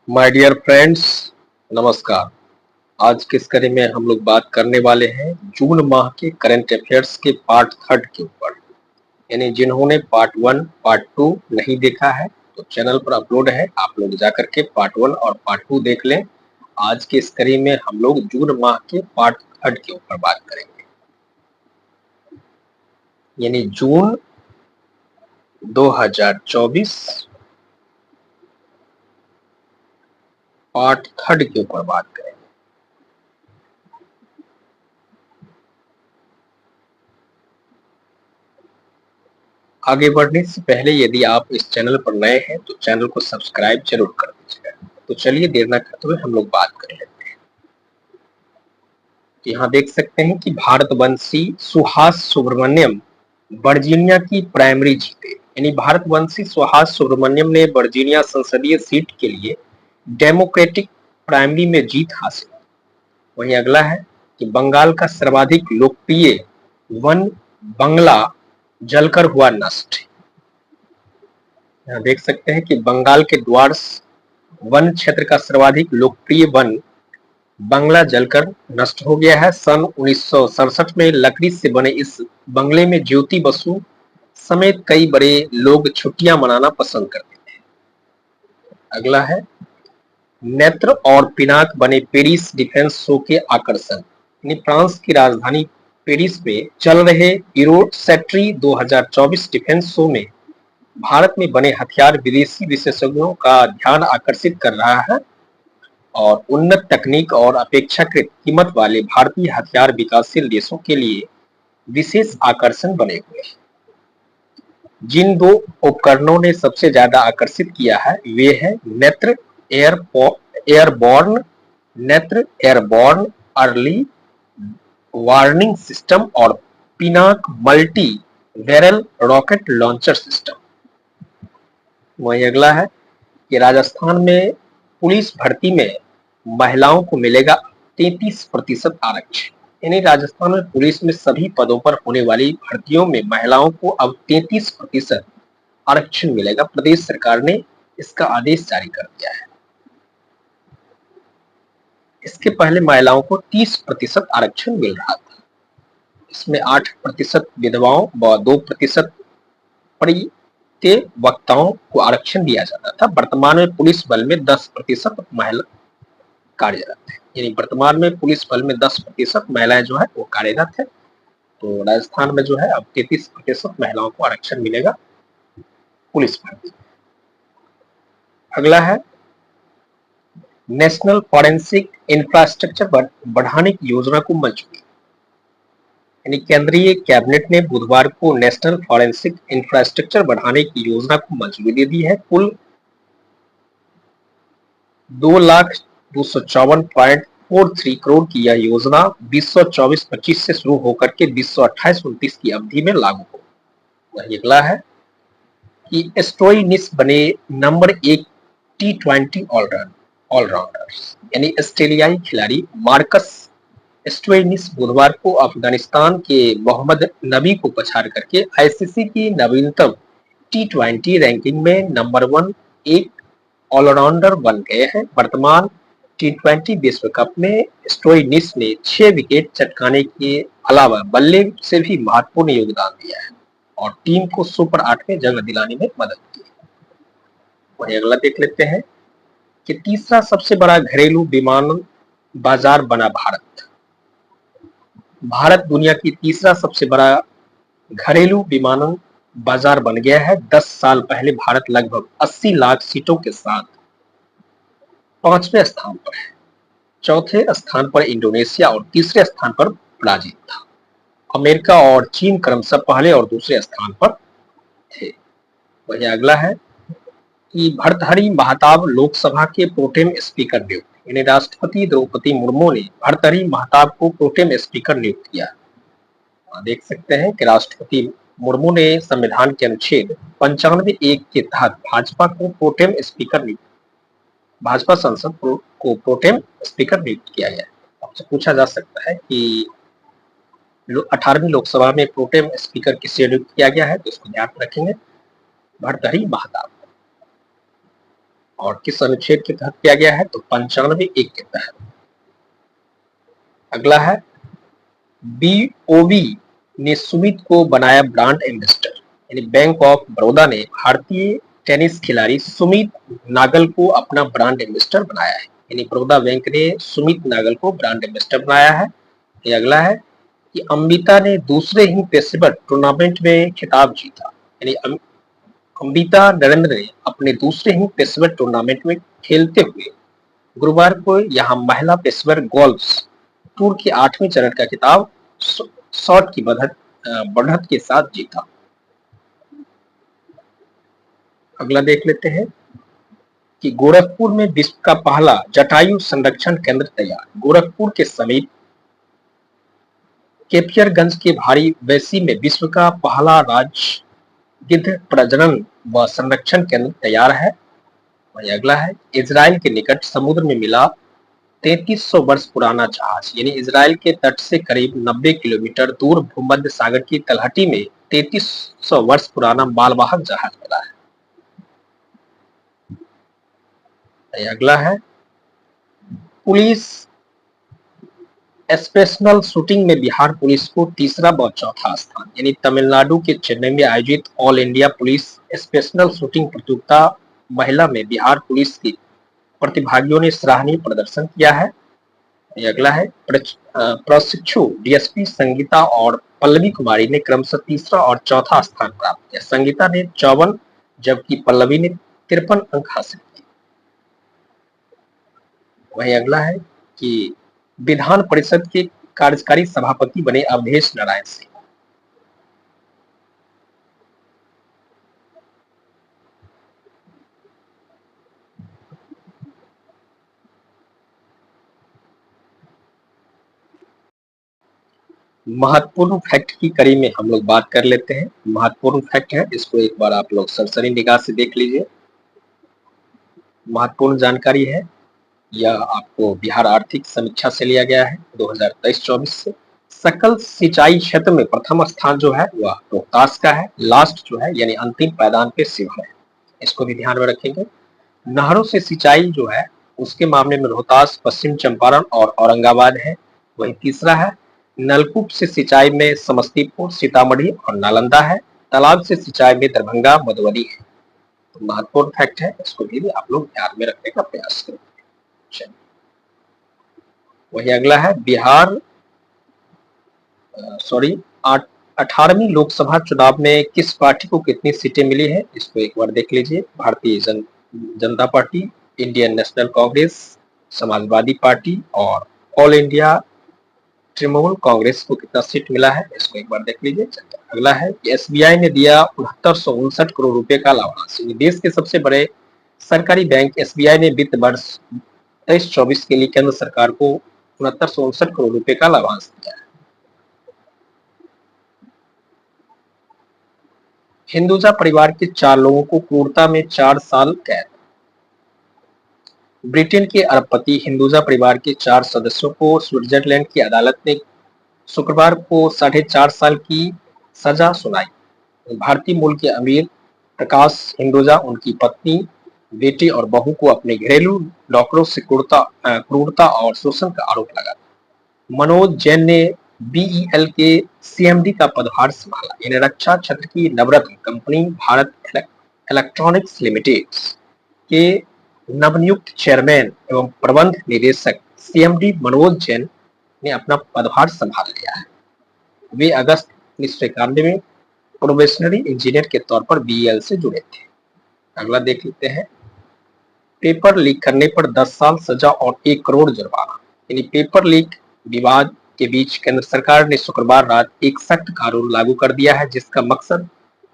My dear friends, नमस्कार। आज की इस कड़ी में हम लोग बात करने वाले हैं जून माह के करंट अफेयर्स के पार्ट थर्ड के ऊपर। यानी जिन्होंने पार्ट वन पार्ट टू नहीं देखा है तो चैनल पर अपलोड है, आप लोग जाकर के पार्ट वन और पार्ट टू देख लें। आज की इस कड़ी में हम लोग जून माह के पार्ट थर्ड के ऊपर बात करेंगे, यानी जून 2024 पार्ट थर्ड के ऊपर बात करेंगे। आगे बढ़ने से पहले यदि आप इस चैनल पर नए हैं तो चैनल को सब्सक्राइब जरूर कर दीजिएगा। तो चलिए देर न करते हुए हम लोग बात कर लेते हैं। यहाँ देख सकते हैं कि भारतवंशी सुहास सुब्रमण्यम वर्जीनिया की प्राइमरी जीते। यानी भारतवंशी सुहास सुब्रमण्यम ने वर्जीनिया संसदीय सीट के लिए डेमोक्रेटिक प्राइमरी में जीत हासिल की। वहीं अगला है कि बंगाल का सर्वाधिक लोकप्रिय वन बंगला जलकर हुआ नष्ट। यहाँ देख सकते हैं कि बंगाल के द्वार्स वन क्षेत्र का सर्वाधिक लोकप्रिय वन बंगला जलकर नष्ट हो गया है। सन 1967 में लकड़ी से बने इस बंगले में ज्योति बसु समेत कई बड़े लोग छुट्टियां मनाना पसंद करते थे। अगला है नेत्र और पिनाक बने पेरिस डिफेंस शो के आकर्षण। फ्रांस की राजधानी पेरिस में चल रहे यूरोसैट्री 2024 डिफेंस शो में भारत में बने हथियार विदेशी विशेषज्ञों का ध्यान आकर्षित कर रहा है और उन्नत तकनीक और अपेक्षाकृत कीमत वाले भारतीय हथियार विकासशील देशों के लिए विशेष आकर्षण बने हुए हैं। जिन दो उपकरणों ने सबसे ज्यादा आकर्षित किया है वे है नेत्र एयरबॉर्न अर्ली वार्निंग सिस्टम और Pinaka multi barrel rocket launcher system. वहीं अगला है कि राजस्थान में पुलिस भर्ती में महिलाओं को मिलेगा 33% आरक्षण। यानी राजस्थान में पुलिस में सभी पदों पर होने वाली भर्तियों में महिलाओं को अब 33% आरक्षण मिलेगा। प्रदेश सरकार ने इसका आदेश जारी कर दिया है। इसके पहले महिलाओं को 30% आरक्षण मिल रहा था। इसमें 8% विधवाओं व 2% वक्ताओं को आरक्षण दिया जाता था। वर्तमान में पुलिस बल में 10% महिला कार्यरत है। यानी वर्तमान में पुलिस बल में 10% महिलाएं जो है वो कार्यरत है। तो राजस्थान में जो है अब 33% महिलाओं को आरक्षण मिलेगा पुलिस भर्ती। अगला है नेशनल फॉरेंसिक इंफ्रास्ट्रक्चर बढ़ाने की योजना को मंजूरी। यानी केंद्रीय कैबिनेट ने बुधवार को नेशनल फॉरेंसिक इंफ्रास्ट्रक्चर बढ़ाने की योजना को मंजूरी दे दी है। कुल 2,254.43 करोड़ की यह योजना 2024-25 से शुरू होकर के 2028-29 की अवधि में लागू हो। वही अगला है कि स्टोइनिस बने नंबर 1 T20 ऑलराउंडर। यानी ऑस्ट्रेलियाई खिलाड़ी मार्कस स्टोइनिस बुधवार को अफगानिस्तान के मोहम्मद नबी को पछाड़ करके आईसीसी की नवीनतम T20 रैंकिंग में नंबर 1 एक ऑलराउंडर बन गए हैं। वर्तमान T20 विश्व कप में स्टोइनिस ने 6 विकेट चटकाने के अलावा बल्ले से भी महत्वपूर्ण योगदान दिया है और टीम को सुपर 8 में जगह दिलाने में मदद की। वहीं अगला देख लेते हैं कि तीसरा सबसे बड़ा घरेलू विमान बाजार बना भारत। भारत दुनिया की तीसरा सबसे बड़ा घरेलू विमानन बाजार बन गया है। 10 साल पहले भारत लगभग 80 लाख सीटों के साथ 5वें स्थान पर है। चौथे स्थान पर इंडोनेशिया और तीसरे स्थान पर ब्राजील था। अमेरिका और चीन क्रमशः पहले और दूसरे स्थान पर थे। वही अगला है कि भर्तहरि महताब लोकसभा के प्रोटेम स्पीकर नियुक्त। यानी राष्ट्रपति द्रौपदी मुर्मू ने भर्तहरि महताब को प्रोटेम स्पीकर नियुक्त किया। देख सकते हैं कि राष्ट्रपति मुर्मू ने संविधान के अनुच्छेद 95(1) के तहत भाजपा संसद को प्रोटेम स्पीकर नियुक्त किया गया। आपसे पूछा जा सकता है कि 18वीं लोकसभा में प्रोटेम स्पीकर किसे नियुक्त किया गया है, तो इसको ध्यान रखेंगे, भर्तहरि महताब। और किस अनुच्छेद के तहत किया गया है, तो 95(1) के तहत। अगला है बीओबी ने सुमित को बनाया ब्रांड एम्बेसडर, यानी बैंक ऑफ बड़ौदा ने भारतीय टेनिस खिलाड़ी सुमित नागल को अपना ब्रांड एम्बेसडर बनाया है, यानी बड़ौदा बैंक ने सुमित नागल को ब्रांड एम्बेसडर बनाया है। ये अगला है कि अमृता ने दूसरे ही पेशेवर टूर्नामेंट में खिताब जीता, यानी अमृता नरेंद्र ने अपने दूसरे ही पेशेवर टूर्नामेंट में खेलते हुए गुरुवार को यहाँ महिला पेशेवर गोल्फ टूर के 8वें चरण का खिताब शॉट की बढ़त के साथ जीता। अगला देख लेते हैं कि गोरखपुर में विश्व का पहला जटायु संरक्षण केंद्र तैयार। गोरखपुर के समीप केपियरगंज के भारी वैसी में विश्व का पहला राज्य गिद्ध प्रजनन व संरक्षण केंद्र तैयार है। वही अगला है इजराइल के निकट समुद्र में मिला 3300 वर्ष पुराना जहाज, यानी इजराइल के तट से करीब 90 किलोमीटर दूर भूमध्य सागर की तलहटी में 3300 वर्ष पुराना मालवाहक जहाज मिला है। अगला है पुलिस एस्पेशनल शूटिंग में बिहार पुलिस को तीसरा व चौथा स्थान, यानी तमिलनाडु के चेन्नई में आयोजित ऑल इंडिया पुलिस एस्पेशनल शूटिंग प्रतियोगिता महिला में बिहार पुलिस के प्रतिभागियों ने सराहनीय प्रदर्शन किया है। अगला है प्रशिक्षु डीएसपी संगीता और पल्लवी कुमारी ने क्रमशः तीसरा और चौथा स्थान प्राप्त किया। संगीता ने 54 जबकि पल्लवी ने 53 अंक हासिल किए। वही अगला है कि विधान परिषद के कार्यकारी सभापति बने अवधेश नारायण सिंह। महत्वपूर्ण फैक्ट की कड़ी में हम लोग बात कर लेते हैं। महत्वपूर्ण फैक्ट है, इसको एक बार आप लोग सरसरी निगाह से देख लीजिए। महत्वपूर्ण जानकारी है, यह आपको बिहार आर्थिक समीक्षा से लिया गया है 2023-24 से। सकल सिंचाई क्षेत्र में प्रथम स्थान जो है वह रोहतास का है, लास्ट जो है यानी अंतिम पायदान पे शिवहर है, इसको भी ध्यान में रखेंगे। नहरों से सिंचाई जो है उसके मामले में रोहतास, पश्चिम चंपारण और औरंगाबाद है। वही तीसरा है नलकूप से सिंचाई में समस्तीपुर, सीतामढ़ी और नालंदा है। तालाब से सिंचाई में दरभंगा, मधुबनी है। तो महत्वपूर्ण फैक्ट है, इसको भी आप लोग ध्यान में रखने का प्रयास करें। वही अगला है बिहार 18वीं लोकसभा चुनाव में किस पार्टी को कितनी सीटें मिली है, इसको एक बार देख लीजिए। Bharatiya Janata party, Indian national Congress, Samajwadi party और ऑल इंडिया तृणमूल कांग्रेस को कितना सीट मिला है, इसको एक बार देख लीजिए। अगला है कि एसबीआई ने दिया 6959 करोड़ रुपए का लाभांश। देश के सबसे बड़े सरकारी बैंक एसबीआई ने वित्त वर्ष 23-24 के लिए केंद्र सरकार को 6959 करोड़ रुपए का लाभांश दिया है। हिंदुजा परिवार के 4 लोगों को क्रूरता में 4 साल कैद। ब्रिटेन के अरबपति हिंदुजा परिवार के 4 सदस्यों को स्विट्जरलैंड की अदालत ने शुक्रवार को 4.5 साल की सजा सुनाई। भारतीय मूल के अमीर प्रकाश हिंदुजा, उनकी पत्नी, बेटी और बहू को अपने घरेलू नौकरों से क्रूरता और शोषण का आरोप लगा। मनोज जैन ने बीईएल के सीएमडी का पदभार संभाला। इन्हें रक्षा क्षेत्र की नवरत्न कंपनी भारत इलेक्ट्रॉनिक्स लिमिटेड के नवनियुक्त चेयरमैन एवं प्रबंध निदेशक सीएमडी मनोज जैन ने अपना पदभार संभाल लिया है। वे अगस्त 1991 में प्रोबेशनरी इंजीनियर के तौर पर बीईएल से जुड़े थे। अगला देख लेते हैं पेपर लीक करने पर 10 साल सजा और 1 करोड़ जुर्माना। यानी पेपर लीक विवाद के बीच केंद्र सरकार ने शुक्रवार रात एक सख्त कानून लागू कर दिया है, जिसका मकसद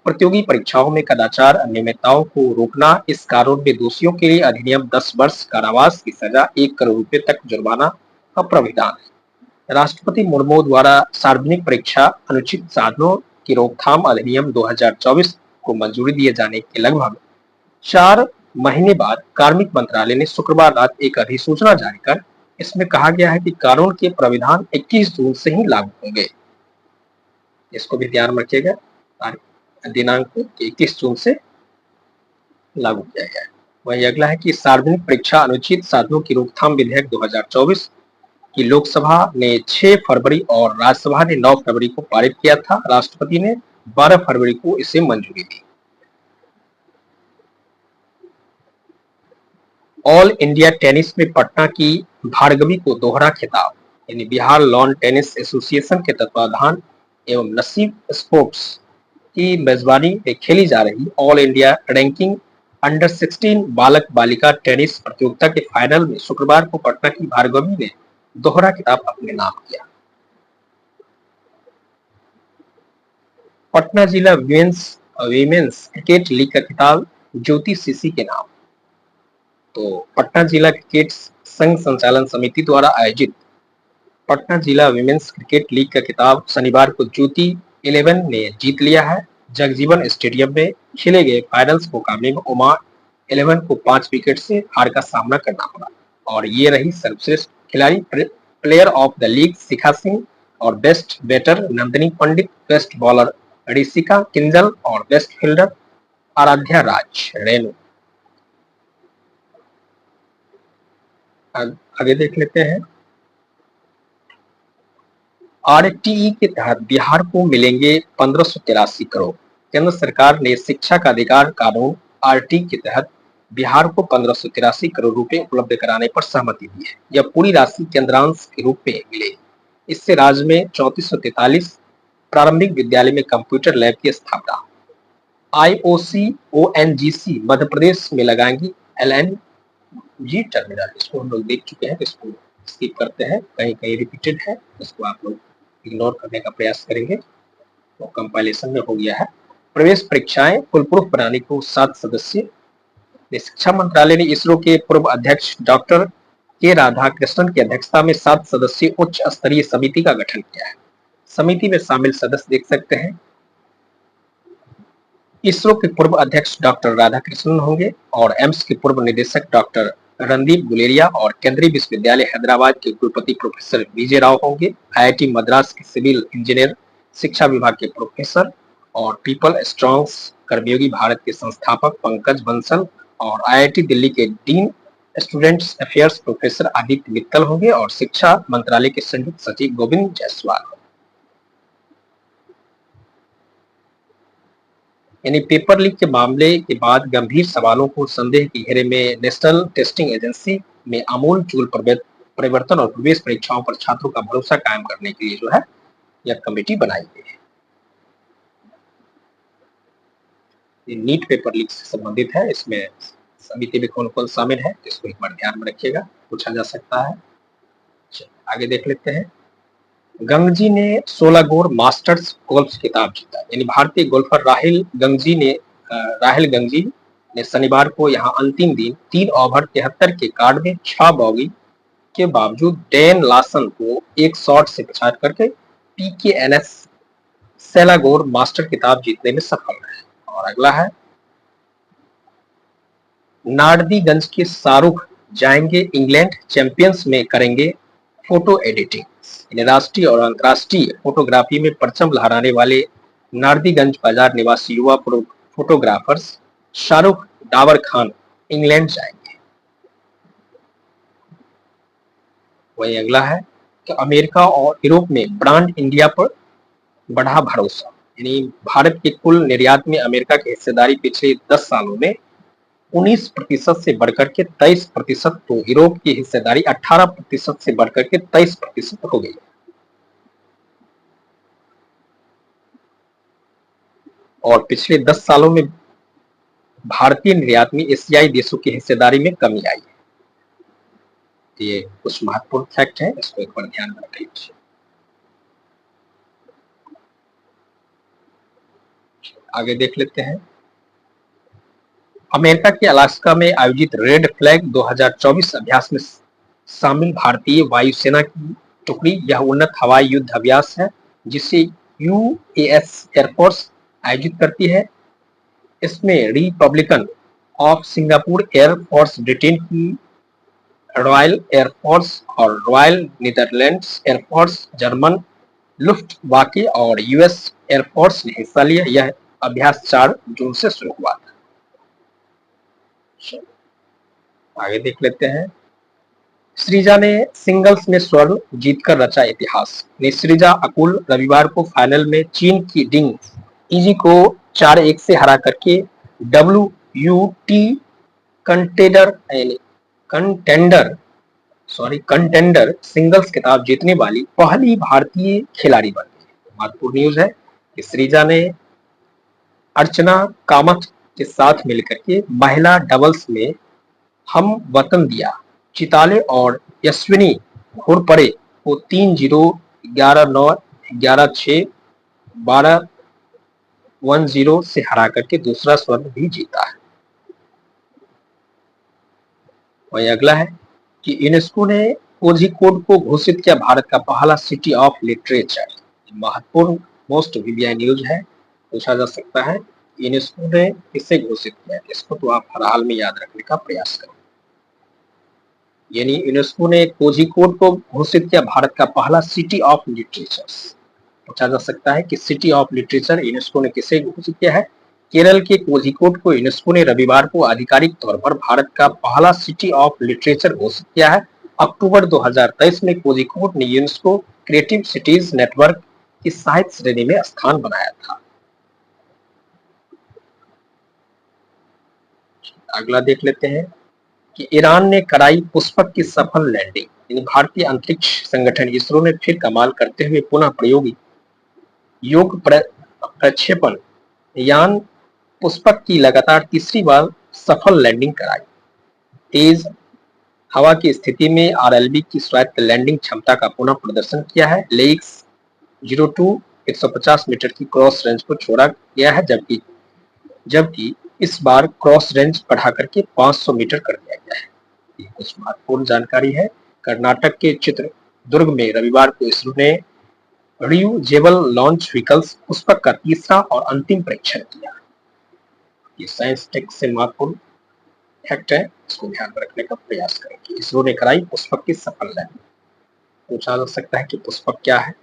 प्रतियोगी परीक्षाओं में कदाचार अनियमितताओं को रोकना। इस कानून में दोषियों के लिए अधिनियम 10 वर्ष कारावास की सजा, 1 करोड़ रुपए तक जुर्माना का प्राविधान है। राष्ट्रपति मुर्मू द्वारा सार्वजनिक परीक्षा अनुचित साधनों की रोकथाम अधिनियम 2024 को मंजूरी दिए जाने के लगभग 4 महीने बाद कार्मिक मंत्रालय ने शुक्रवार रात एक अधिसूचना जारी कर इसमें कहा गया है कि कानून के प्राविधान 21 जून से ही लागू होंगे। इसको भी ध्यान में रखिएगा, दिनांक 21 जून से लागू किया गया है। वही अगला है कि सार्वजनिक परीक्षा अनुचित साधनों की रोकथाम विधेयक 2024 की लोकसभा ने 6 फरवरी और राज्यसभा ने 9 फरवरी को पारित किया था। राष्ट्रपति ने 12 फरवरी को इसे मंजूरी दी। ऑल इंडिया टेनिस में पटना की भार्गवी को दोहरा खिताब। यानी बिहार लॉन टेनिस एसोसिएशन के तत्वाधान एवं नसीब स्पोर्ट्स की मेजबानी में खेली जा रही ऑल इंडिया रैंकिंग अंडर 16 बालक बालिका टेनिस प्रतियोगिता के फाइनल में शुक्रवार को पटना की भार्गवी ने दोहरा खिताब अपने नाम किया। पटना जिला वीमेंस क्रिकेट लीग का खिताब ज्योति सीसी के नाम। तो पटना जिला क्रिकेट संघ संचालन समिति द्वारा आयोजित पटना जिला विमेंस क्रिकेट लीग का खिताब शनिवार को ज्योति 11 ने जीत लिया है। जगजीवन स्टेडियम में खेले गए फाइनल्स मुकाबले में उमा 11 को 5 विकेट से हार का सामना करना पड़ा और ये रही सर्वश्रेष्ठ खिलाड़ी। प्लेयर ऑफ द लीग शिखा सिंह और बेस्ट बैटर नंदिनी पंडित, बेस्ट बॉलर ऋषिका किंजल और बेस्ट फील्डर आराध्या राज रेणु। आगे देख लेते हैं। आरटीई के तहत बिहार को मिलेंगे 1583 करोड़। केंद्र सरकार ने शिक्षा का अधिकार कानून आरटीई के तहत बिहार को 1583 करोड़ रुपए उपलब्ध कराने पर सहमति दी है। यह पूरी राशि केंद्रांश के रूप में मिलेगी। इससे राज्य में 3443 प्रारंभिक विद्यालय में कंप्यूटर लैब की स्थापना। आईओसी ओएनजीसी मध्य प्रदेश में लगाएंगी एलएनजी टर्मिनल। इसको हम लोग देख चुके हैं, इसको स्किप करते हैं, कहीं कहीं रिपीटेड है, इसको आप लोग इग्नोर करने का प्रयास करेंगे। तो कंपाइलेशन में हो गया है। प्रवेश परीक्षाएं फुल प्रूफ बनाने को 7 सदस्यीय। शिक्षा मंत्रालय ने इसरो के पूर्व अध्यक्ष डॉक्टर के राधाकृष्णन की अध्यक्षता में 7 सदस्यीय उच्च स्तरीय समिति का गठन किया है। समिति में शामिल सदस्य देख सकते हैं। इसरो के पूर्व अध्यक्ष डॉक्टर राधाकृष्णन होंगे और एम्स के पूर्व निदेशक डॉक्टर रणदीप गुलेरिया और केंद्रीय विश्वविद्यालय हैदराबाद के कुलपति प्रोफेसर विजय राव होंगे। आईआईटी मद्रास के सिविल इंजीनियर शिक्षा विभाग के प्रोफेसर और पीपल स्ट्रॉन्ग्स कर्मयोगी भारत के संस्थापक पंकज बंसल और आईआईटी दिल्ली के dean students affairs professor Aditya Mittal होंगे और शिक्षा मंत्रालय के संयुक्त सचिव गोविंद जायसवाल। यानी पेपर लीक के मामले के बाद गंभीर सवालों को संदेह के घेरे में नेशनल टेस्टिंग एजेंसी में आमूल चूल परिवर्तन और प्रवेश परीक्षाओं पर छात्रों का भरोसा कायम करने के लिए जो है यह कमेटी बनाई गई है। ये नीट पेपर लीक से संबंधित है। इसमें समिति में कौन कौन शामिल है इसको एक बार ध्यान में रखिएगा, पूछा जा सकता है। आगे देख लेते हैं। गंगजी ने 16 गोर मास्टर्स गोल्फ खिताब जीता। यानी भारतीय गोल्फर राहुल गंगजी ने शनिवार को यहां अंतिम दिन 3 ओवर 73 के कार्ड में 6 बॉगी के बावजूद डैन लासन को एक शॉट से पछाड़ करके पीकेएनएस सेलागोर मास्टर खिताब जीतने में सफल रहे। और अगला है, नारदीगंज के शाहरुख जाएंगे इंग्लैंड, चैंपियंस में करेंगे फोटो एडिटिंग। राष्ट्रीय और अंतर्राष्ट्रीय फोटोग्राफी में परचम लहराने वाले नारदीगंज बाजार निवासी युवा फोटोग्राफर्स शाहरुख डावर खान इंग्लैंड जाएंगे। वही अगला है कि अमेरिका और यूरोप में ब्रांड इंडिया पर बढ़ा भरोसा। यानी भारत के कुल निर्यात में अमेरिका की हिस्सेदारी पिछले 10 सालों में 19% से बढ़कर के 23%, तो यूरोप की हिस्सेदारी 18% से बढ़कर के 23% हो गई। और पिछले 10 सालों में भारतीय निर्यात में एशियाई देशों की हिस्सेदारी में कमी आई है। ये कुछ महत्वपूर्ण फैक्ट है, इसको एक बार ध्यान में रखिए। आगे देख लेते हैं। अमेरिका के अलास्का में आयोजित रेड फ्लैग 2024 अभ्यास में शामिल भारतीय वायुसेना की टुकड़ी यह उन्नत हवाई युद्ध अभ्यास है जिसे यूएस एयरफोर्स आयोजित करती है। इसमें Republican of Singapore air force, Britain की रॉयल एयरफोर्स और रॉयल नीदरलैंड्स एयरफोर्स, जर्मन लुफ्टवाफे और यूएस एयरफोर्स ने हिस्सा लिया। यह अभ्यास 4 जून से शुरू हुआ था। आगे देख लेते हैं। श्रीजा ने सिंगल्स में स्वर्ण जीतकर रचा इतिहास। निसृजा अकुल रविवार को फाइनल में चीन की डिंग इजी को 4-1 से हरा करके WUT contender contender contender singles खिताब जीतने वाली पहली भारतीय खिलाड़ी बन गई। महत्वपूर्ण न्यूज है कि श्रीजा ने अर्चना कामत के साथ मिलकर के महिला डबल्स में हम वतन दिया चिताले और यशस्विनी घोरपड़े को 3-0, 11-9, 11-6, 12-10 से हरा करके दूसरा स्वर्ण भी जीता है। वही अगला है कि यूनेस्को ने कोझिकोड को घोषित किया भारत का पहला सिटी ऑफ लिटरेचर। महत्वपूर्ण मोस्ट वीवीआई न्यूज है, पूछा जा सकता है यूनेस्को ने किसे घोषित किया। इसको तो आप हर हाल में याद रखने का प्रयास करें। यानी यूनेस्को ने कोझिकोड को घोषित किया भारत का पहला सिटी ऑफ लिटरेचर। पूछा जा सकता है कि सिटी ऑफ लिटरेचर यूनेस्को ने किसे घोषित किया है। केरल के कोझिकोड को यूनेस्को ने रविवार को आधिकारिक तौर पर भारत का पहला सिटी ऑफ लिटरेचर घोषित किया है। अक्टूबर 2023 में कोझिकोड ने यूनेस्को क्रिएटिव सिटीज नेटवर्क की साहित्य श्रेणी में स्थान बनाया था। अगला देख लेते हैं कि ईरान ने कराई पुष्पक की सफल लैंडिंग। भारतीय अंतरिक्ष संगठन इसरो ने फिर कमाल करते हुए पुनः प्रयोगी योग प्रक्षेपण यान पुष्पक की लगातार तीसरी बार सफल लैंडिंग कराई। तेज हवा की स्थिति में RLB की स्वायत्त लैंडिंग क्षमता का पुनः प्रदर्शन किया है। लेक्स 02 150 मीटर की क्रॉस रेंज को छोड़ा गया है, जबकि इस बार क्रॉस रेंज बढ़ा करके 500 मीटर कर दिया गया है। ये कुछ महत्वपूर्ण जानकारी है। कर्नाटक के चित्रदुर्ग में रविवार को इसरो ने रियूजेबल लॉन्च व्हीकल्स पुष्पक का तीसरा और अंतिम परीक्षण किया। ये साइंस टेक से महत्वपूर्ण फैक्ट है, इसको ध्यान में रखने का प्रयास करें कि इसरो ने कराई पुष्पक की सफल लैंडिंग। पूछा जा सकता है कि पुष्पक क्या है।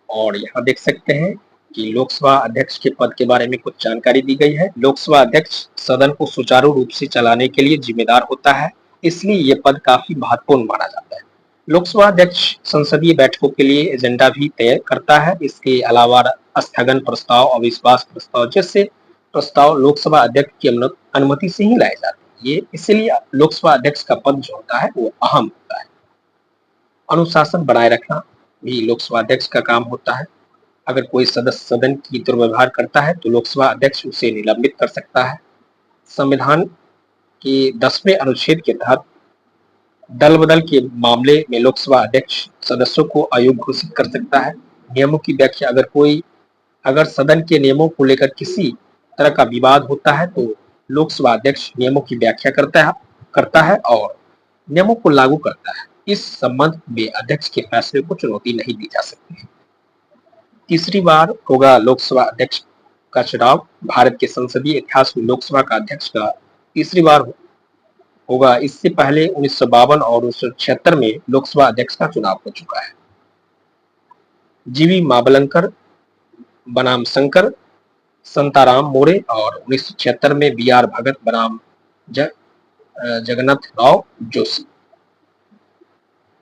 और यहाँ देख सकते हैं कि लोकसभा अध्यक्ष के पद के बारे में कुछ जानकारी दी गई है। लोकसभा अध्यक्ष सदन को सुचारू रूप से चलाने के लिए जिम्मेदार होता है, इसलिए ये पद काफी महत्वपूर्ण माना जाता है। लोकसभा अध्यक्ष संसदीय बैठकों के लिए एजेंडा भी तय करता है। इसके अलावा स्थगन प्रस्ताव, अविश्वास प्रस्ताव जैसे प्रस्ताव लोकसभा अध्यक्ष की अनुमति से ही लाए जाते हैं। ये इसलिए लोकसभा अध्यक्ष का पद जो होता है वो अहम होता है। अनुशासन बनाए रखना भी लोकसभा अध्यक्ष का काम होता है। अगर कोई सदस्य सदन की दुर्व्यवहार करता है तो लोकसभा अध्यक्ष उसे निलंबित कर सकता है। संविधान के 10वें अनुच्छेद के तहत दल बदल के मामले में लोकसभा अध्यक्ष सदस्यों को अयोग्य घोषित कर सकता है। नियमों की व्याख्या, अगर सदन के नियमों को लेकर किसी तरह का विवाद होता है तो लोकसभा अध्यक्ष नियमों की व्याख्या करता है और नियमों को लागू करता है। इस संबंध में अध्यक्ष के फैसले को चुनौती नहीं दी जा सकती। तीसरी बार होगा लोकसभा अध्यक्ष का चुनाव। भारत के संसदीय इतिहास में लोकसभा का अध्यक्ष का तीसरी बार होगा। इससे पहले 1952 और 1976 में लोकसभा अध्यक्ष का चुनाव हो चुका है। जीवी मावलंकर बनाम शंकर संताराम मोरे और 1976 में BR भगत बनाम जगन्नाथ राव जोशी।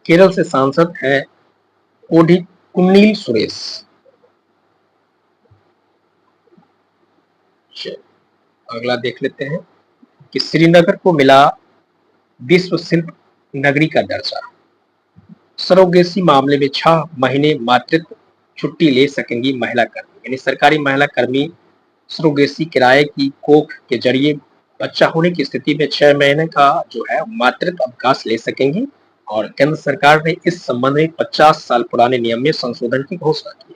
केरल से सांसद है कुन्नील सुरेश। अगला देख लेते हैं कि श्रीनगर को मिला विश्व शिल्प नगरी का दर्जा। सरोगेसी मामले में 6 महीने मातृत्व छुट्टी ले सकेंगी महिला कर्मी। यानी सरकारी महिला कर्मी सरोगेसी किराए की कोख के जरिए बच्चा होने की स्थिति में 6 महीने का जो है मातृत्व अवकाश ले सकेंगी। और केंद्र सरकार ने इस संबंध में 50 साल पुराने नियम में संशोधन की घोषणा की।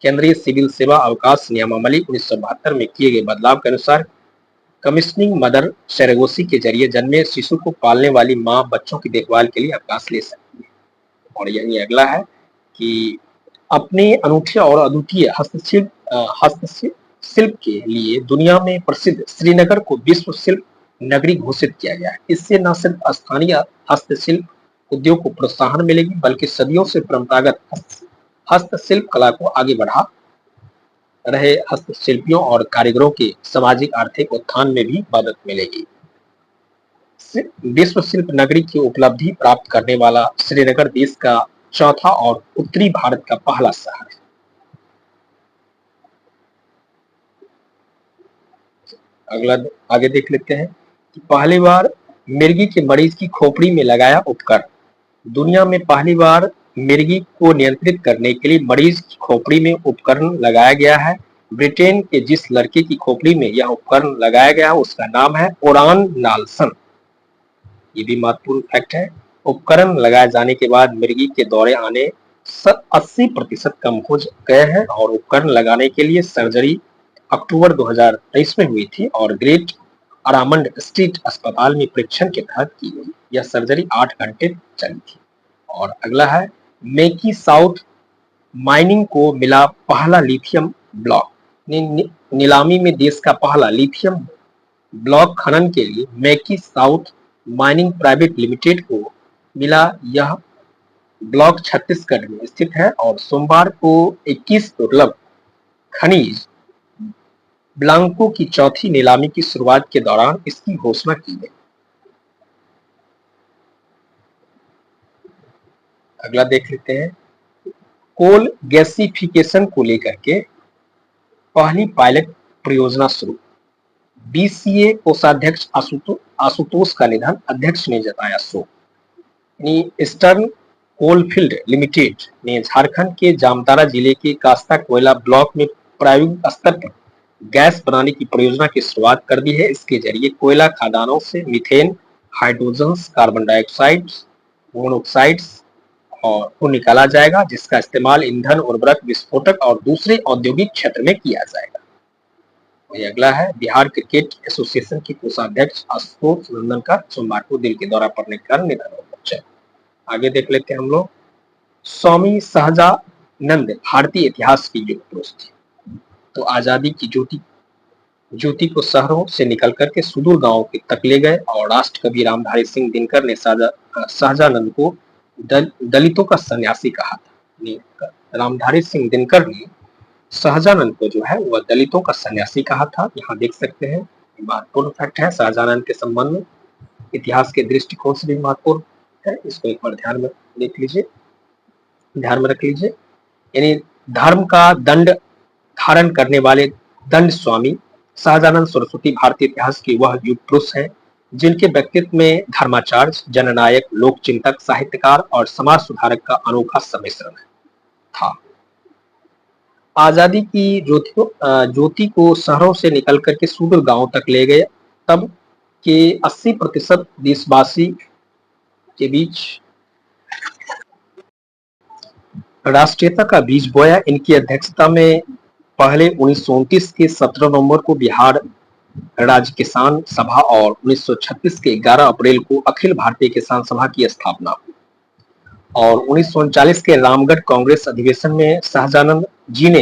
केंद्रीय सिविल सेवा अवकाश नियमावली 1972 में किए गए बदलाव के अनुसार कमीशनिंग मदर सरोगेसी के जरिए जन्मे शिशु को पालने वाली मां बच्चों की देखभाल के लिए अवकाश ले सकती है। और यही अगला है कि अपने अनूठे और अद्वितीय हस्तशिल्प के लिए दुनिया में प्रसिद्ध श्रीनगर को विश्व शिल्प नगरी घोषित किया गया है। इससे न सिर्फ स्थानीय हस्तशिल्प उद्योग को प्रोत्साहन मिलेगी, बल्कि सदियों से परंपरागत हस्तशिल्प कला को आगे बढ़ा रहे हस्तशिल्पियों और कारीगरों के सामाजिक आर्थिक उत्थान में भी मदद मिलेगी। विश्व शिल्प नगरी की उपलब्धि प्राप्त करने वाला श्रीनगर देश का चौथा और उत्तरी भारत का पहला शहर है। अगला आगे देख लेते हैं कि पहली बार मिर्गी के मरीज की खोपड़ी में लगाया उपकरण। दुनिया में पहली बार मिर्गी को नियंत्रित करने के लिए मरीज की खोपड़ी में उपकरण लगाया गया है। ब्रिटेन के जिस लड़के की खोपड़ी में यह उपकरण लगाया गया उसका नाम है ओरान नाल्सन। ये भी महत्वपूर्ण फैक्ट है। उपकरण लगाए जाने के बाद मिर्गी के दौरे आने 80% कम हो गए हैं और उपकरण लगाने के लिए सर्जरी अक्टूबर 2023 में हुई थी और ग्रेट अरामंड स्ट्रीट अस्पताल में परीक्षण के तहत की गई। यह सर्जरी 8 घंटे चली थी। और अगला है मेकी साउथ माइनिंग को मिला पहला लिथियम ब्लॉक। नीलामी में देश का पहला लिथियम ब्लॉक खनन के लिए मेकी साउथ माइनिंग प्राइवेट लिमिटेड को मिला। यह ब्लॉक छत्तीसगढ़ में स्थित है और सोमवार को 21 दुर्लभ खनिज ब्लांको की चौथी नीलामी की शुरुआत के दौरान इसकी घोषणा की गई। अगला देख लेते हैं कोल गैसिफिकेशन को लेकर के पहली पायलट परियोजना शुरू। बीसीए कोषाध्यक्ष आशुतोष का निधन, अध्यक्ष ने जताया शोक। ईस्टर्न कोलफील्ड लिमिटेड ने झारखंड के जामताड़ा जिले के कास्ता कोयला ब्लॉक में प्रायोगिक स्तर पर गैस बनाने की परियोजना की शुरुआत कर दी है। इसके जरिए कोयला खदानों से methane, hydrogen, carbon dioxide, monoxides को निकाला जाएगा, जिसका इस्तेमाल ईंधन, उर्वरक, विस्फोटक और दूसरे औद्योगिक क्षेत्र में किया जाएगा। वही अगला है बिहार क्रिकेट एसोसिएशन के कोषाध्यक्ष आशुतोष नंदन का सोमवार को दिल के दौरा पड़ने के कारण निधन हो गया। आगे देख लेते हैं हम लोग स्वामी सहजानंद भारतीय इतिहास के युग पुरुष थे। तो आजादी की ज्योति को शहरों से निकल करके सुदूर गांवों तक ले गए और राष्ट्रकवि रामधारी सिंह दिनकर ने सहजानंद को दलितों का सन्यासी कहा था। रामधारी सिंह दिनकर ने सहजानंद को जो है वह दलितों का सन्यासी कहा था। यहाँ देख सकते हैं महत्वपूर्ण फैक्ट है सहजानंद के संबंध में, इतिहास के दृष्टिकोण से भी महत्वपूर्ण है। इसको एक बार ध्यान में देख लीजिए, ध्यान में रख लीजिए। यानी धर्म का दंड धारण करने वाले दंड स्वामी सहजानंद सरस्वती भारतीय इतिहास के वह युग पुरुष है जिनके व्यक्तित्व में धर्माचार्य, जननायक, लोक चिंतक, साहित्यकार और समाज सुधारक का अनोखा सम्मिश्रण था। आजादी की ज्योति को शहरों से निकल करके सुदूर गांवों तक ले गए। तब के 80% देशवासी के बीच राष्ट्रीयता का बीज बोया। इनकी अध्यक्षता में पहले 1929 के 17 नवंबर को बिहार राज्य किसान सभा और 1936 के 11 अप्रैल को अखिल भारतीय किसान सभा की स्थापना हुई और 1939 के रामगढ़ कांग्रेस अधिवेशन में सहजानंद जी ने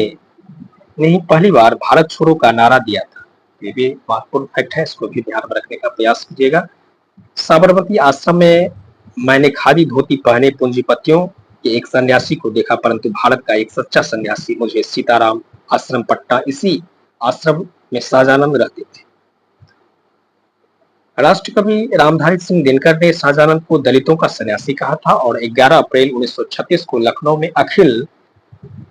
ही पहली बार भारत छोड़ो का नारा दिया था। ये भी महत्वपूर्ण फैक्ट है, इसको भी ध्यान में रखने का प्रयास कीजिएगा। साबरमती आश्रम में मैंने खादी धोती पहने पूंजीपतियों के एक सन्यासी को देखा, परंतु भारत का एक सच्चा सन्यासी मुझे सीताराम आश्रम पट्टा, इसी आश्रम में सहजानंद रहते थे। राष्ट्रकवि रामधारी सिंह दिनकर ने सहजानंद को दलितों का सन्यासी कहा था और 11 अप्रैल 1936 को लखनऊ में अखिल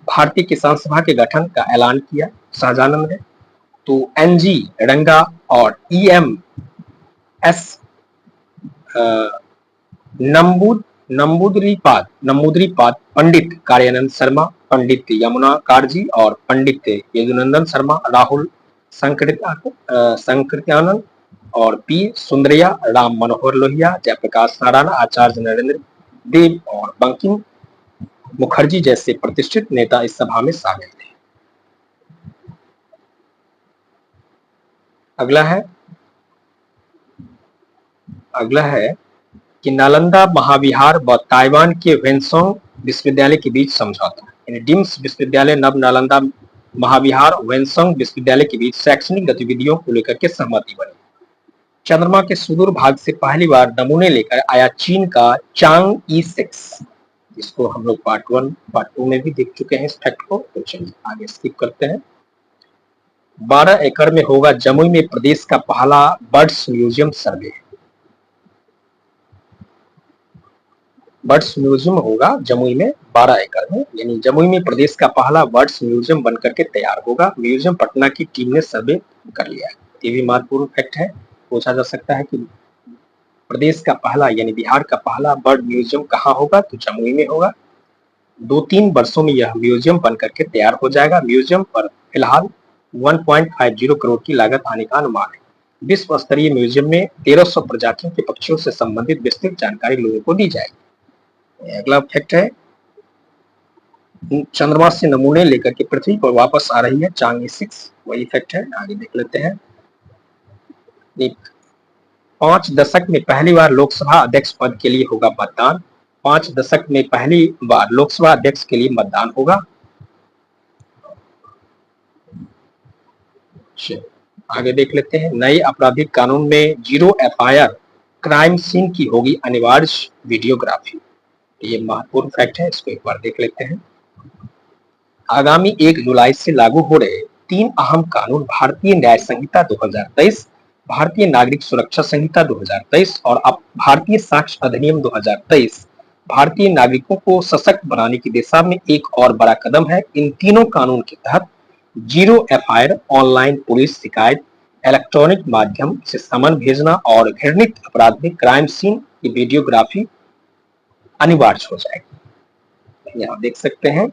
भारतीय किसान सभा के गठन का ऐलान किया सहजानंद ने। तो एनजी रंगा और ईएमएस नंबूदरीपाद, पंडित कार्यानंद शर्मा, पंडित यमुना कारजी और पंडित यदुनंदन शर्मा, राहुल संकृत्यानंद और पी सुंदरैया, राम मनोहर लोहिया, जयप्रकाश नारायण, आचार्य नरेंद्र देव और बंकिम मुखर्जी जैसे प्रतिष्ठित नेता इस सभा में शामिल थे। अगला है कि नालंदा महाविहार व ताइवान के वेनसोंग विश्वविद्यालय के बीच समझौता। डिम्स विश्वविद्यालय नव नालंदा महाविहार वेनसोंग विश्वविद्यालय के बीच शैक्षणिक गतिविधियों को लेकर के सहमति बनी। चंद्रमा के सुदूर भाग से पहली बार नमूने लेकर आया चीन का चांग ई6, इसको हम लोग पार्ट 1 पार्ट 2 में भी देख चुके हैं इस फैक्ट को, तो चलिए आगे स्किप करते हैं। 12 एकड़ में होगा जमुई में प्रदेश का पहला बर्ड्स म्यूजियम सर्वे। बर्ड्स म्यूजियम होगा जमुई में 12 एकड़ में, यानी जमुई में प्रदेश का पहला बर्ड्स म्यूजियम बनकर के तैयार होगा। म्यूजियम पटना की टीम ने सर्वे कर लिया है। ये भी महत्वपूर्ण फैक्ट है, पूछा जा सकता है कि प्रदेश का पहला यानी बिहार का पहला बर्ड म्यूजियम कहाँ होगा, तो जमुई में होगा। 2-3 वर्षों में यह म्यूजियम बनकर के तैयार हो जाएगा। म्यूजियम पर फिलहाल 1.50 करोड़ की लागत आने का अनुमान है। विश्व स्तरीय म्यूजियम में 1300 प्रजातियों के पक्षियों से संबंधित विस्तृत जानकारी लोगों को दी जाएगी। अगला फैक्ट है, चंद्रमा से नमूने लेकर के पृथ्वी पर वापस आ रही है चांग 6, वही फैक्ट है, आगे देख लेते हैं। 5 दशक में पहली बार लोकसभा अध्यक्ष पद के लिए होगा मतदान। 5 दशक में पहली बार लोकसभा अध्यक्ष के लिए मतदान होगा। आगे देख लेते हैं, नए आपराधिक कानून में जीरो एफआईआर क्राइम सीन की होगी अनिवार्य वीडियोग्राफी। ये महत्वपूर्ण फैक्ट है, इसको एक बार देख लेते हैं। आगामी 1 जुलाई से लागू हो रहे 3 अहम कानून भारतीय न्याय संहिता 2023, भारतीय नागरिक सुरक्षा संहिता 2023 और अब भारतीय साक्ष्य अधिनियम 2023 भारतीय नागरिकों को सशक्त बनाने की दिशा में एक और बड़ा कदम है। इन तीनों कानून के तहत जीरो एफआईआर, ऑनलाइन पुलिस शिकायत, इलेक्ट्रॉनिक माध्यम से समन भेजना और घृणित अपराध में क्राइम सीन की वीडियोग्राफी अनिवार्य हो जाएगी। यहाँ देख सकते हैं,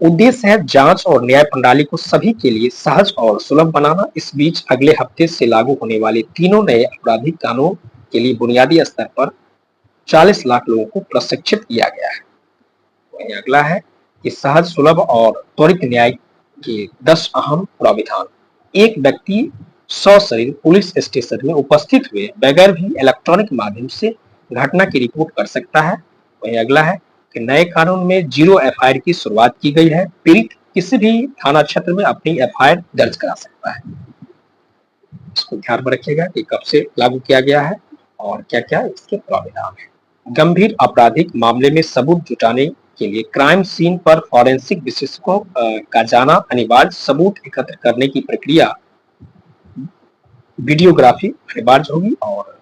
उद्देश्य है जांच और न्याय प्रणाली को सभी के लिए सहज और सुलभ बनाना। इस बीच अगले हफ्ते से लागू होने वाले तीनों नए आपराधिक कानून के लिए बुनियादी स्तर पर 40 लाख लोगों को प्रशिक्षित किया गया है। वहीं अगला है कि सहज, सुलभ और त्वरित न्याय के 10 अहम प्राविधान। एक व्यक्ति सशरीर पुलिस स्टेशन में उपस्थित हुए बगैर भी इलेक्ट्रॉनिक माध्यम से घटना की रिपोर्ट कर सकता है। वहीं अगला है कि नए कानून में जीरो एफआईआर की शुरुआत की गई है। पीड़ित किसी भी थाना क्षेत्र में अपनी एफआईआर दर्ज करा सकता है। इसको ध्यान में रखिएगा कि कब से लागू किया गया है और क्या क्या इसके प्रावधान है। गंभीर आपराधिक मामले में सबूत जुटाने के लिए क्राइम सीन पर फॉरेंसिक विशेषज्ञों का जाना अनिवार्य। सबूत एकत्र करने की प्रक्रिया वीडियोग्राफी अनिवार्य होगी और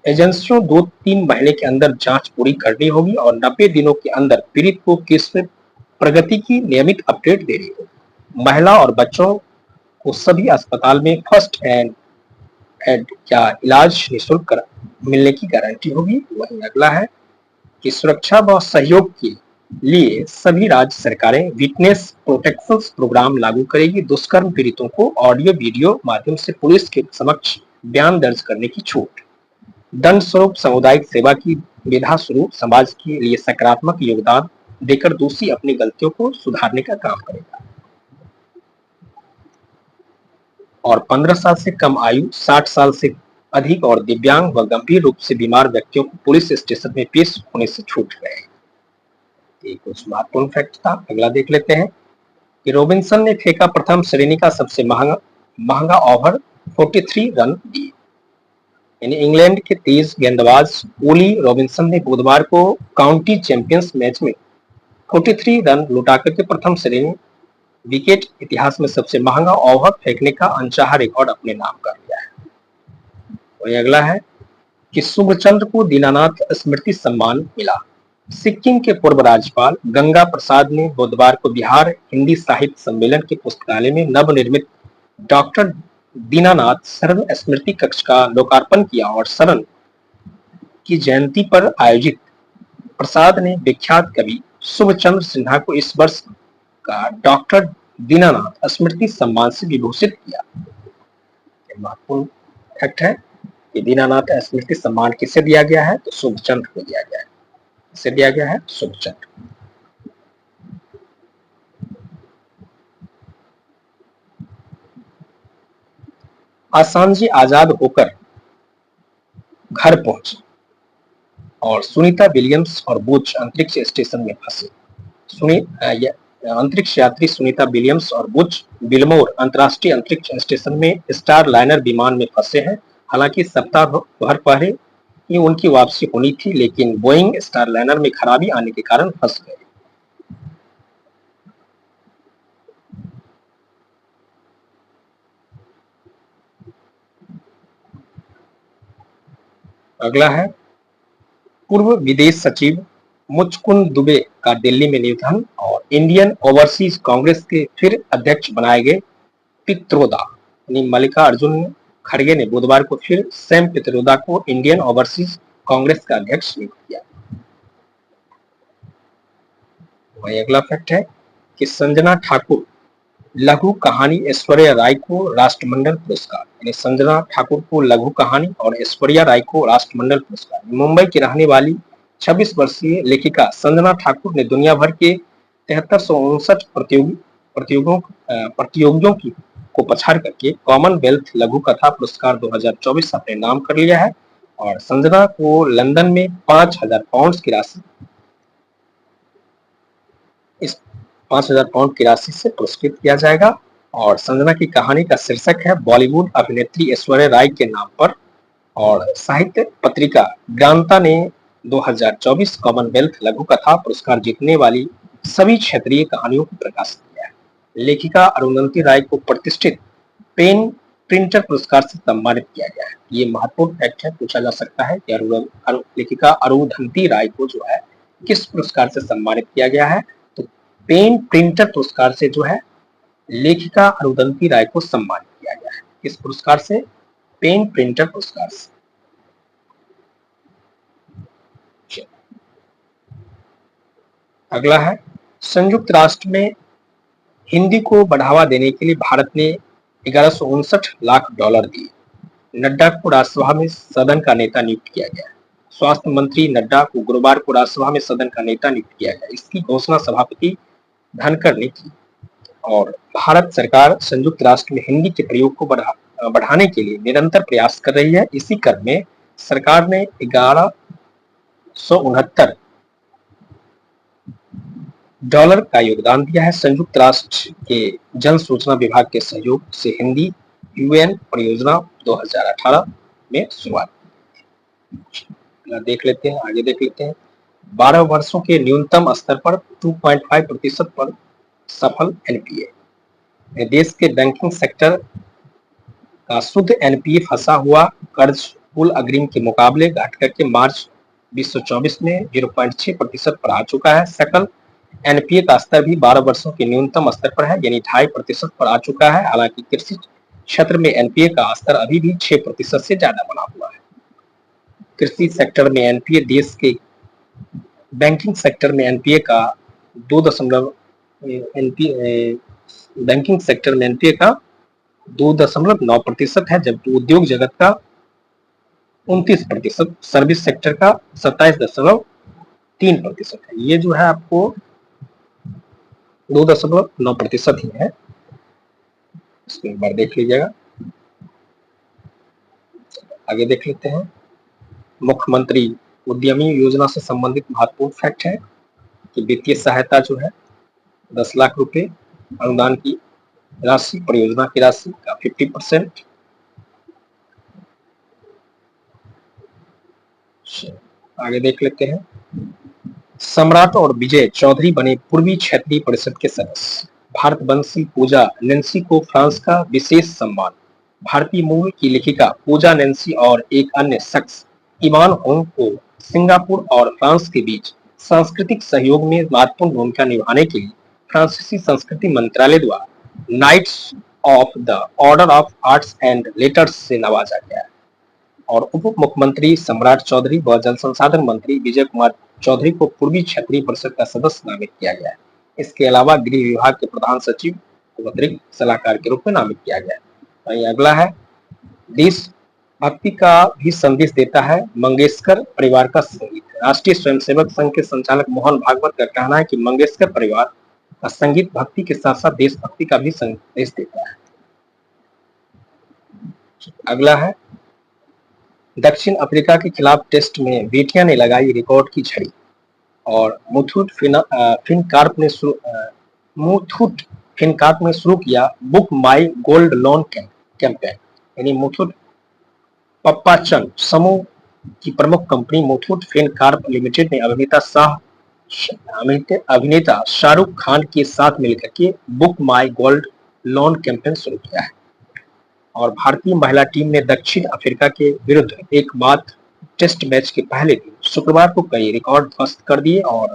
एजेंसियों 2-3 महीने के अंदर जांच पूरी करनी होगी और 90 दिनों के अंदर पीड़ित को केस में प्रगति की नियमित अपडेट देनी होगी। महिला और बच्चों को सभी अस्पताल में फर्स्ट एड या इलाज निःशुल्क मिलने की गारंटी होगी। वहीं अगला है कि सुरक्षा व सहयोग के लिए सभी राज्य सरकारें विटनेस प्रोटेक्शन प्रोग्राम लागू करेगी। दुष्कर्म पीड़ितों को ऑडियो वीडियो माध्यम से पुलिस के समक्ष बयान दर्ज करने की छूट। दंड स्वरूप सामुदायिक सेवा की विधा स्वरूप समाज के लिए सकारात्मक योगदान देकर दोषी अपनी गलतियों को सुधारने का काम करेगा। और 15 साल से कम आयु, 60 साल से अधिक और दिव्यांग व गंभीर रूप से बीमार व्यक्तियों को पुलिस स्टेशन में पेश होने से छूट गए। कुछ महत्वपूर्ण फैक्ट था। अगला देख लेते हैं कि रॉबिन्सन ने फेंका प्रथम श्रेणी का सबसे महंगा ओवर 43 रन दिए। यानी इंग्लैंड के तेज गेंदबाज ओली रॉबिन्सन ने बुधवार को काउंटी चैंपियंस मैच में 43 रन लुटाकर के प्रथम श्रेणी विकेट इतिहास में सबसे महंगा ओवर फेंकने का अनचाहा रिकॉर्ड अपने नाम कर लिया है। वही अगला है कि शुभचंद्र को दीनानाथ स्मृति सम्मान मिला। सिक्किम के पूर्व राज्यपाल गंगा प्रसाद ने बुधवार को बिहार हिंदी साहित्य सम्मेलन के पुस्तकालय में नवनिर्मित डॉक्टर दीनानाथ शरण स्मृति कक्ष का लोकार्पण किया और शरण की जयंती पर आयोजित प्रसाद ने विख्यात कवि शुभचंद्र सिन्हा को इस वर्ष का डॉक्टर दीनानाथ स्मृति सम्मान से विभूषित किया। महत्वपूर्ण फैक्ट है कि दीनानाथ स्मृति सम्मान किसे दिया गया है, तो शुभचंद्र को दिया गया है। किसे दिया गया है? शुभचंद्र। आसांजी आजाद होकर घर पहुंचे और सुनीता विलियम्स और बुच अंतरिक्ष स्टेशन में फंसे। अंतरिक्ष यात्री सुनीता विलियम्स और बुच विल्मोर अंतर्राष्ट्रीय अंतरिक्ष स्टेशन में स्टार लाइनर विमान में फंसे हैं। हालांकि सप्ताह भर पहले ही उनकी वापसी होनी थी, लेकिन बोइंग स्टार लाइनर में खराबी आने के कारण फंस गए। अगला है पूर्व विदेश सचिव मुचकुंद दुबे का दिल्ली में निधन और इंडियन ओवरसीज कांग्रेस के फिर अध्यक्ष बनाए गए पित्रोदा यानी मल्लिकार्जुन खड़गे ने बुधवार को फिर सैम पित्रोदा को इंडियन ओवरसीज कांग्रेस का अध्यक्ष नियुक्त किया। वही अगला फैक्ट है कि संजना ठाकुर लघु कहानी ऐश्वर्या राय को राष्ट्रमंडल पुरस्कार यानी संजना ठाकुर को लघु कहानी और ऐश्वर्या राय को राष्ट्रमंडल पुरस्कार। मुंबई की रहने वाली 26 वर्षीय लेखिका संजना ठाकुर ने दुनिया भर के 7359 प्रतियोगियों की को पछाड़ करके कॉमनवेल्थ लघु कथा पुरस्कार 2024 अपने नाम कर लिया है और संजना को लंदन में 5000 पाउंड की राशि इस 5000 पाउंड की राशि से पुरस्कृत किया जाएगा। और संजना की कहानी का शीर्षक है बॉलीवुड अभिनेत्री ऐश्वर्या राय के नाम पर और साहित्य पत्रिका ग्रांता ने 2024 कॉमनवेल्थ लघु कथा पुरस्कार जीतने वाली सभी क्षेत्रीय कहानियों को प्रकाशित किया है। लेखिका अरुंधति राय को प्रतिष्ठित पेन प्रिंटर पुरस्कार से सम्मानित किया गया है। ये महत्वपूर्ण फैक्ट है, पूछा जा सकता है कि लेखिका अरुंधति राय को जो है किस पुरस्कार से सम्मानित किया गया है। तो पेन प्रिंटर पुरस्कार से जो है लेखिका अरुंधति राय को सम्मानित किया गया है। किस पुरस्कार से? पेन प्रिंटर पुरस्कार से। अगला है संयुक्त राष्ट्र में हिंदी को बढ़ावा देने के लिए भारत ने 1159 लाख डॉलर दिए। नड्डा को राज्यसभा में सदन का नेता नियुक्त किया गया। स्वास्थ्य मंत्री नड्डा को गुरुवार को राज्यसभा में सदन का नेता नियुक्त किया गया। इसकी घोषणा सभापति धनखड़ ने की और भारत सरकार संयुक्त राष्ट्र में हिंदी के प्रयोग को बढ़ाने के लिए निरंतर प्रयास कर रही है। इसी क्रम में सरकार ने 1169 डॉलर का योगदान दिया है। संयुक्त राष्ट्र के जन सूचना विभाग के सहयोग से हिंदी यूएन परियोजना 2018 में शुरुआत देख लेते हैं, आगे देख लेते हैं। 12 वर्षों के न्यूनतम स्तर पर 2.5% पर सफल एनपीए। देश के बैंकिंग सेक्टर का शुद्ध एनपीए फंसा हुआ कर्ज कुल अग्रिम के मुकाबले घट करके मार्च 2024 में 0.6% पर आ चुका है। सकल एनपीए का स्तर भी 12 वर्षों के न्यूनतम स्तर पर है यानी 2.5% पर आ चुका है। हालांकि कृषि क्षेत्र में एनपीए का स्तर अभी भी 6% से ज्यादा बना हुआ है। कृषि सेक्टर में एनपीए देश के बैंकिंग सेक्टर में एनपीए का 2.9% है, जबकि उद्योग जगत का 29%, सर्विस सेक्टर का 27.3% है। ये जो है आपको 2.9% ही है, इसको एक बार देख लीजिएगा। आगे देख लेते हैं। मुख्यमंत्री उद्यमी योजना से संबंधित महत्वपूर्ण फैक्ट है कि वित्तीय सहायता जो है 10 लाख रुपए, अनुदान की राशि, परियोजना की राशि का 50%। आगे देख लेते हैं। सम्राट और विजय चौधरी बने पूर्वी क्षेत्रीय परिषद के सदस्य। भारतवंशी पूजा नैन्सी को फ्रांस का विशेष सम्मान। भारतीय मूल की लेखिका पूजा नैन्सी और एक अन्य शख्स इवान होंग को सिंगापुर और फ्रांस के बीच सांस्कृतिक सहयोग में महत्वपूर्ण भूमिका निभाने के लिए फ्रांसीसी संस्कृति मंत्रालय द्वारा knights of the order of arts and letters से नवाजा गया है। और उप मुख्यमंत्री सम्राट चौधरी व जल संसाधन मंत्री विजय कुमार चौधरी को पूर्वी क्षेत्रीय परिषद का सदस्य नामित किया गया है। इसके अलावा गृह विभाग के प्रधान सचिव को अतिरिक्त सलाहकार के रूप में नामित किया गया है। वहीं अगला है देश भक्ति का भी संदेश देता है मंगेशकर परिवार का संगीत। राष्ट्रीय स्वयंसेवक संघ के संचालक मोहन भागवत का कहना है कि मंगेशकर परिवार का संगीत भक्ति के साथ साथ देशभक्ति का भी संदेश देता है। अगला है दक्षिण अफ्रीका के खिलाफ टेस्ट में बेटियां ने लगाई रिकॉर्ड की झड़ी और मुथूट फिनकॉर्प ने शुरू किया book my gold loan campaign. यानी मुथूट पप्पाचंद समूह की प्रमुख कंपनी मुथूट फिनकॉर्प लिमिटेड ने अभिनेता शाहरुख खान के साथ मिलकर के book my gold loan campaign शुरू किया है। और भारतीय महिला टीम ने दक्षिण अफ्रीका के विरुद्ध एक बात टेस्ट मैच के पहले दिन शुक्रवार को कई रिकॉर्ड ध्वस्त कर दिए और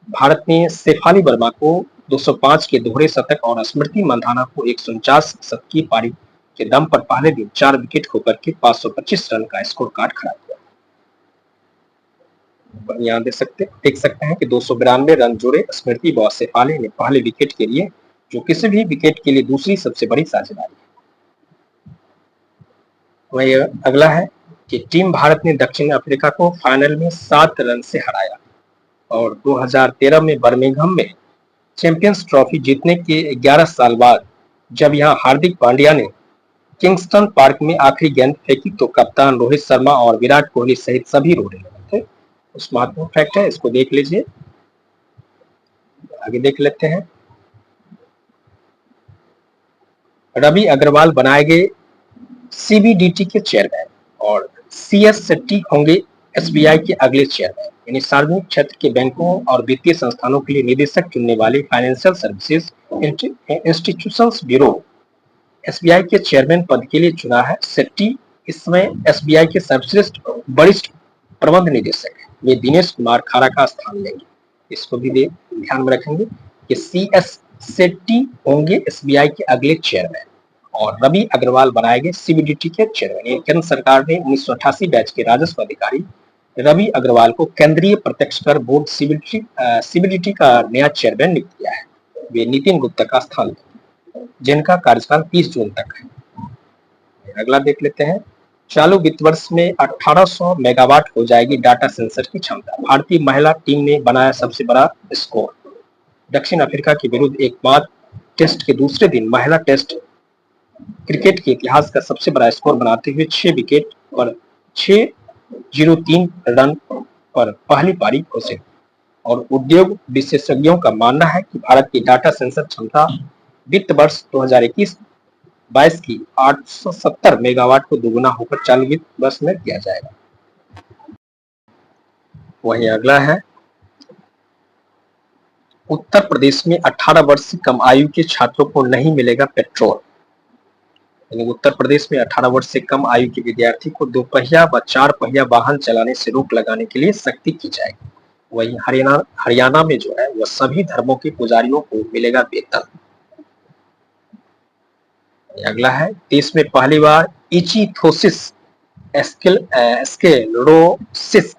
भारत ने शेफाली वर्मा को 205 के दोहरे शतक और स्मृति मंधाना को 149 शतकीय पारी के दम पर पहले दिन 4 विकेट खोकर के 525 रन का स्कोर कार्ड खड़ा किया। यहाँ देख सकते हैं कि 292 रन जोड़े स्मृति व शेफाली ने पहले विकेट के लिए, जो किसी भी विकेट के लिए दूसरी सबसे बड़ी साझेदारी है। वही अगला है कि टीम भारत ने दक्षिण अफ्रीका को फाइनल में 7 रन से हराया और 2013 में बर्मिंघम में चैंपियंस ट्रॉफी जीतने के 11 साल बाद जब यहां हार्दिक पांड्या ने किंगस्टन पार्क में आखिरी गेंद फेंकी तो कप्तान रोहित शर्मा और विराट कोहली सहित सभी रोने लगे थे। उस महत्वपूर्ण फैक्ट है, इसको देख लीजिए। आगे देख लेते हैं। रवि अग्रवाल बनाए गए सीबीडीटी के चेयरमैन और सीएस शेट्टी होंगे एसबीआई के अगले चेयरमैन। यानी सार्वजनिक क्षेत्र के बैंकों और वित्तीय संस्थानों के लिए निदेशक चुनने वाले financial services institutions bureau SBI के चेयरमैन पद के लिए चुना है शेट्टी। इस समय एसबीआई के सर्वश्रेष्ठ वरिष्ठ प्रबंध निदेशक है, वे दिनेश कुमार खारा का स्थान लेंगे। इसको भी ध्यान में रखेंगे कि सीएस शेट्टी होंगे एसबीआई के अगले चेयरमैन और रवि अग्रवाल बनाए गए सीबीडीटी के चेयरमैन। केंद्र सरकार ने 1988 बैच के राजस्व अधिकारी रवि अग्रवाल को केंद्रीय प्रत्यक्ष कर बोर्ड सीबीडीटी का नया चेयरमैन नियुक्त किया है। वे नितिन गुप्ता का स्थान लेंगे, जिनका कार्यकाल 30 जून तक है। अगला देख लेते हैं। चालू वित्त वर्ष में 1800 मेगावाट हो जाएगी डाटा सेंसर की क्षमता। भारतीय महिला टीम ने बनाया सबसे बड़ा स्कोर। दक्षिण अफ्रीका के विरुद्ध एकमात्र टेस्ट के दूसरे दिन महिला टेस्ट क्रिकेट के इतिहास का सबसे बड़ा स्कोर बनाते हुए 6 विकेट पर 603 रन पर पहली पारी घोषित। और उद्योग विशेषज्ञों का मानना है कि भारत की डाटा सेंसर क्षमता वित्त वर्ष 2021-22 की 870 मेगावाट को दोगुना होकर चालू वित्त वर्ष में किया जाएगा। वहीं अगला है, उत्तर प्रदेश में 18 वर्ष से कम आयु के छात्रों को नहीं मिलेगा पेट्रोल। यानी उत्तर प्रदेश में 18 वर्ष से कम आयु के विद्यार्थी को 2 पहिया व 4 पहिया वाहन चलाने से रोक लगाने के लिए सख्ती की जाएगी। वहीं हरियाणा में जो है वह सभी धर्मों के पुजारियों को मिलेगा वेतन। अगला है, देश में पहली बार इचिथोसिस स्क्लेरोसिंग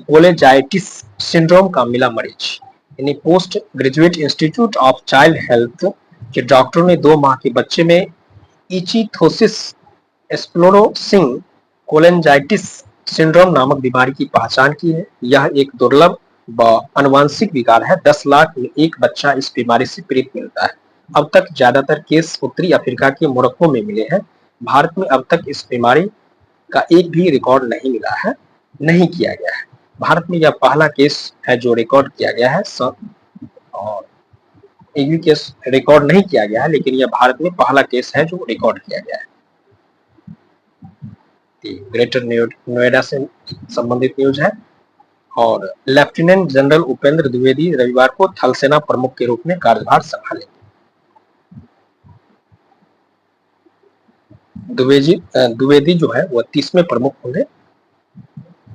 कोलेजाइटिस सिंड्रोम का मिला मरीज। यानी post graduate institute of child health के डॉक्टरों ने 2 माह के बच्चे में इचिथोसिस स्क्लेरोसिंग कोलेजाइटिस सिंड्रोम नामक बीमारी की पहचान की है। यह एक दुर्लभ व आनुवंशिक विकार है। 10 लाख में एक बच्चा इस बीमारी से पीड़ित मिलता है। अब तक ज्यादातर केस उत्तरी अफ्रीका के मोरक्को में मिले हैं। भारत में अब तक इस बीमारी का एक भी रिकॉर्ड नहीं किया गया है। भारत में यह पहला केस है जो रिकॉर्ड किया गया है और एक भी केस रिकॉर्ड नहीं किया गया है, लेकिन यह भारत में पहला केस है जो रिकॉर्ड किया गया है। ग्रेटर नोएडा से संबंधित न्यूज है। और लेफ्टिनेंट जनरल उपेंद्र द्विवेदी रविवार को थल सेना प्रमुख के रूप में कार्यभार संभालेंगे। द्विवेदी जो है वह 30वें प्रमुख होंगे।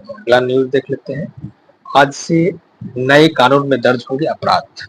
अगला न्यूज देख लेते हैं। आज से नए कानून में दर्ज होंगे अपराध।